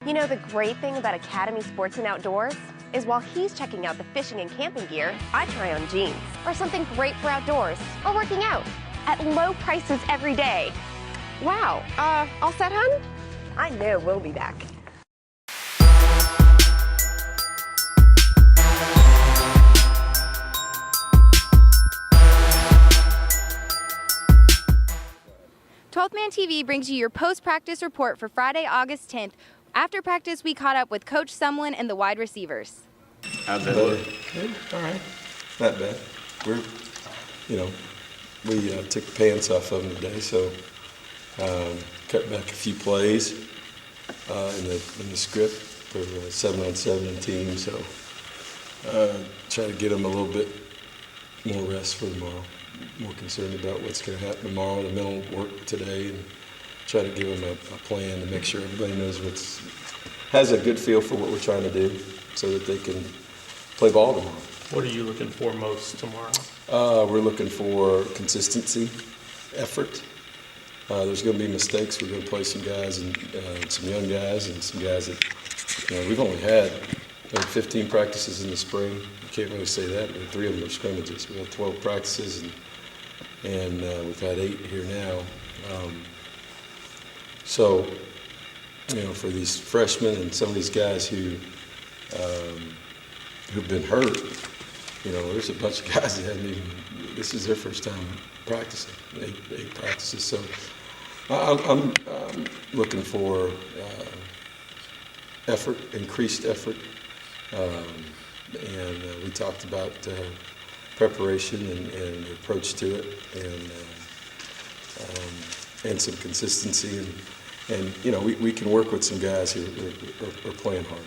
You know, the great thing about Academy Sports and Outdoors is while he's checking out the fishing and camping gear, I try on jeans or something great for outdoors or working out at low prices every day. Wow, all set, hon? I know we'll be back. Man TV brings you your post-practice report for Friday, August 10th. After practice, we caught up with Coach Sumlin and the wide receivers. How'd that look? All right. Not bad. We took the pants off of them today, so cut back a few plays in the script for 7-on-7 team. So try to get them a little bit more rest for tomorrow. More concerned about what's going to happen tomorrow, the mental work today, and try to give them a plan to make sure everybody knows has a good feel for what we're trying to do so that they can play ball tomorrow. What are you looking for most tomorrow? We're looking for consistency, effort. There's going to be mistakes. We're going to play some guys and some young guys and some guys that we've only had 15 practices in the spring. You can't really say that, but 3 of them are scrimmages. We had 12 practices and we've had 8 here now. So, for these freshmen and some of these guys who've been hurt, there's a bunch of guys that this is their first time practicing, 8 practices. So I'm looking for effort, increased effort. And we talked about preparation and approach to it, and some consistency, and we can work with some guys who are playing hard,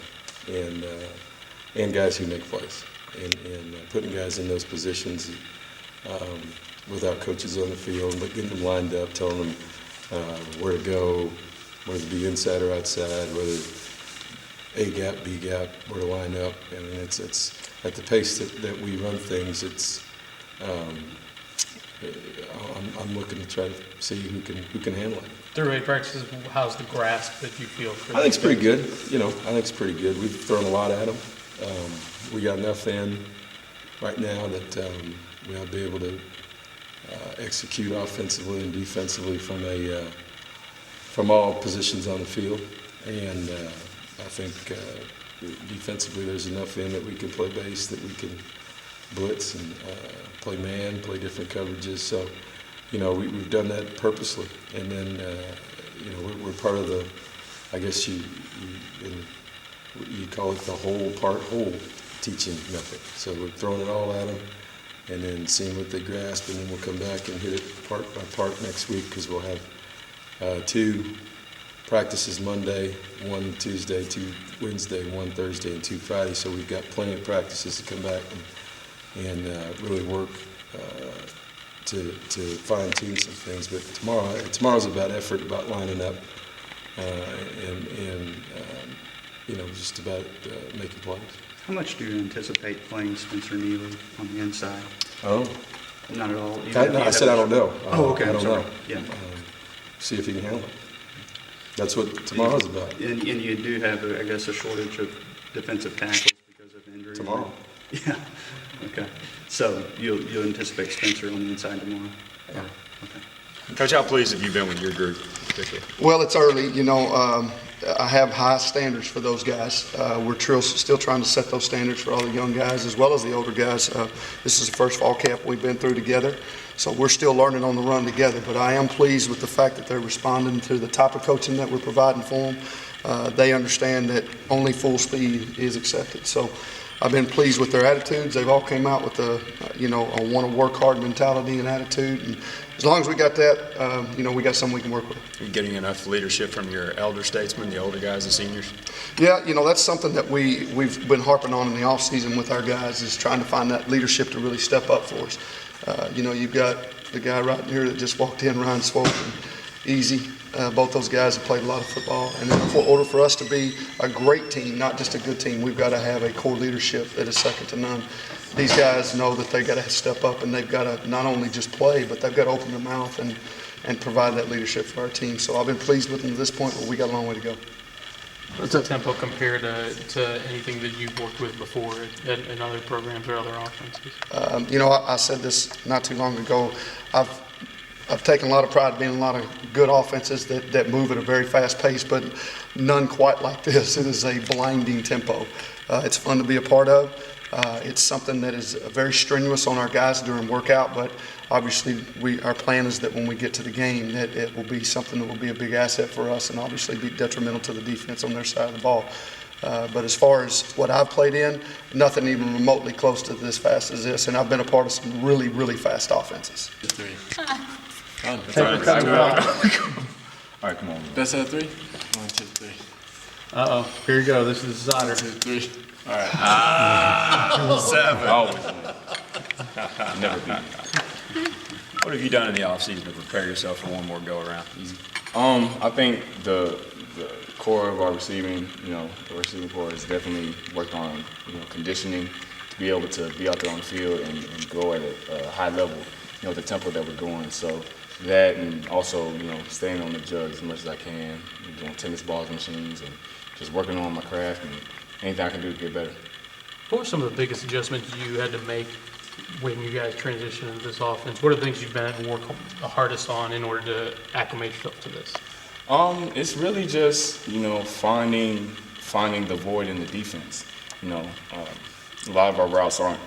and guys who make plays, and putting guys in those positions without coaches on the field, but getting them lined up, telling them where to go, whether to be inside or outside, whether A gap, B gap, where to line up. I mean, it's at the pace that we run things. I'm looking to try to see who can handle it. Through 8 practices, how's the grasp that you feel? I think it's pretty good. I think it's pretty good. We've thrown a lot at them. We got enough in right now that we'll be able to execute offensively and defensively from all positions on the field, and. I think defensively there's enough in that we can play base, that we can blitz and play man, play different coverages. So, we've done that purposely. And then, we're part of the, I guess you call it the whole teaching method. So we're throwing it all at them and then seeing what they grasp, and then we'll come back and hit it part by part next week, because we'll have 2 practices Monday, 1 Tuesday, 2 Wednesday, 1 Thursday, and 2 Friday. So we've got plenty of practices to come back and really work to fine tune some things. But tomorrow's about effort, about lining up, and just about making plays. How much do you anticipate playing Spencer Neely on the inside? Oh, not at all. I said I don't know. Oh, okay. I don't know. Yeah. See if he can handle it. That's what tomorrow's about. And you do have, I guess, a shortage of defensive tackles because of injury. Tomorrow. Yeah. Okay. So you'll anticipate Spencer on the inside tomorrow? Yeah. Okay. Coach, how pleased have you been with your group? Well, it's early. I have high standards for those guys. We're still trying to set those standards for all the young guys as well as the older guys. This is the first fall camp we've been through together, so we're still learning on the run together. But I am pleased with the fact that they're responding to the type of coaching that we're providing for them. They understand that only full speed is accepted. So I've been pleased with their attitudes. They've all came out with a want to work hard mentality and attitude. And as long as we got that, we got something we can work with. Are you getting enough leadership from your elder statesmen, the older guys, the seniors? Yeah, that's something that we've been harping on in the off season with our guys, is trying to find that leadership to really step up for us. You've got the guy right here that just walked in, Ryan Swope, and Easy. Both those guys have played a lot of football. And in order for us to be a great team, not just a good team, we've got to have a core leadership that is second to none. These guys know that they've got to step up, and they've got to not only just play, but they've got to open their mouth and provide that leadership for our team. So I've been pleased with them to this point, but we got a long way to go. does the tempo compare to anything that you've worked with before in other programs or other offenses? You know, I said this not too long ago. I've taken a lot of pride in being in a lot of good offenses that move at a very fast pace, but none quite like this. It is a blinding tempo. It's fun to be a part of. It's something that is very strenuous on our guys during workout, but obviously our plan is that when we get to the game, that it will be something that will be a big asset for us and obviously be detrimental to the defense on their side of the ball. But as far as what I've played in, nothing even remotely close to this fast as this, and I've been a part of some really, really fast offenses. All right, come on. Best out of three? 1, 2, 3. Uh-oh, here you go. This is the decider. 2, 3. All right. 7. Always. Never beat. What have you done in the offseason to prepare yourself for one more go-around? I think the core of our receiving, the receiving core has definitely worked on, conditioning to be able to be out there on the field and go at a high level, the tempo that we're going. So that, and also, staying on the jug as much as I can, doing tennis balls machines and just working on my craft and anything I can do to get better. What were some of the biggest adjustments you had to make when you guys transitioned into this offense? What are the things you've been to work the hardest on in order to acclimate yourself to this? It's really just, finding the void in the defense. A lot of our routes aren't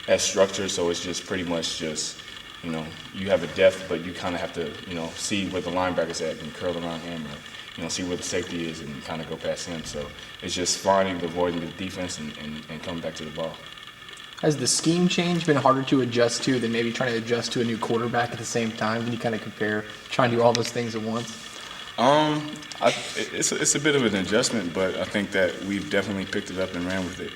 as structured, so it's just pretty much just, you have a depth, but you kind of have to, see where the linebacker's at and curl around him, or, see where the safety is and kind of go past him. So it's just finding the void in the defense and coming back to the ball. Has the scheme change been harder to adjust to than maybe trying to adjust to a new quarterback at the same time? Can you kind of compare trying to do all those things at once? It's a bit of an adjustment, but I think that we've definitely picked it up and ran with it.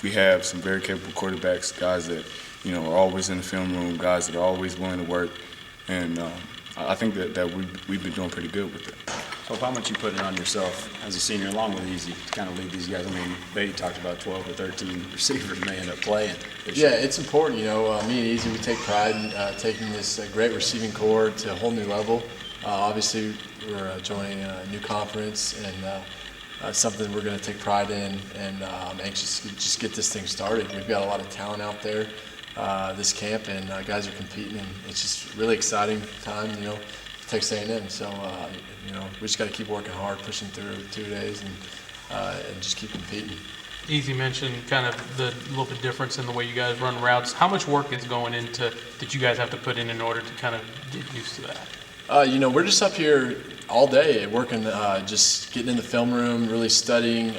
We have some very capable quarterbacks, guys that are always in the film room, guys that are always willing to work, and I think that we've been doing pretty good with it. So how much you putting on yourself as a senior, along with Easy, to kind of lead these guys? I mean, Beaty talked about 12 or 13 receivers may end up playing. Yeah, it's important. Me and Easy, we take pride in taking this great receiving core to a whole new level. Obviously, we're joining a new conference, and something we're going to take pride in, and I'm anxious to just get this thing started. We've got a lot of talent out there this camp, and guys are competing, and it's just really exciting time, Texas A&M. So, we just got to keep working hard, pushing through 2 days, and just keep competing. Easy mentioned kind of the little bit difference in the way you guys run routes. How much work is going into that you guys have to put in order to kind of get used to that? We're just up here all day working, just getting in the film room, really studying,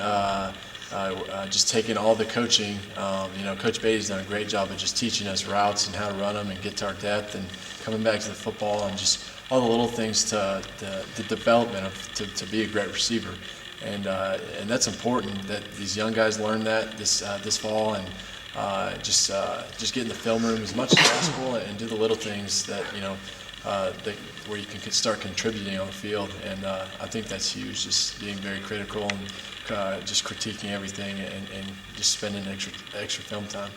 just taking all the coaching. Coach Beaty's done a great job of just teaching us routes and how to run them and get to our depth, and coming back to the football and just all the little things to the development to be a great receiver. And that's important that these young guys learn that this fall, and just get in the film room as much as possible and do the little things that where you can start contributing on the field. And I think that's huge, just being very critical and just critiquing everything and just spending extra film time.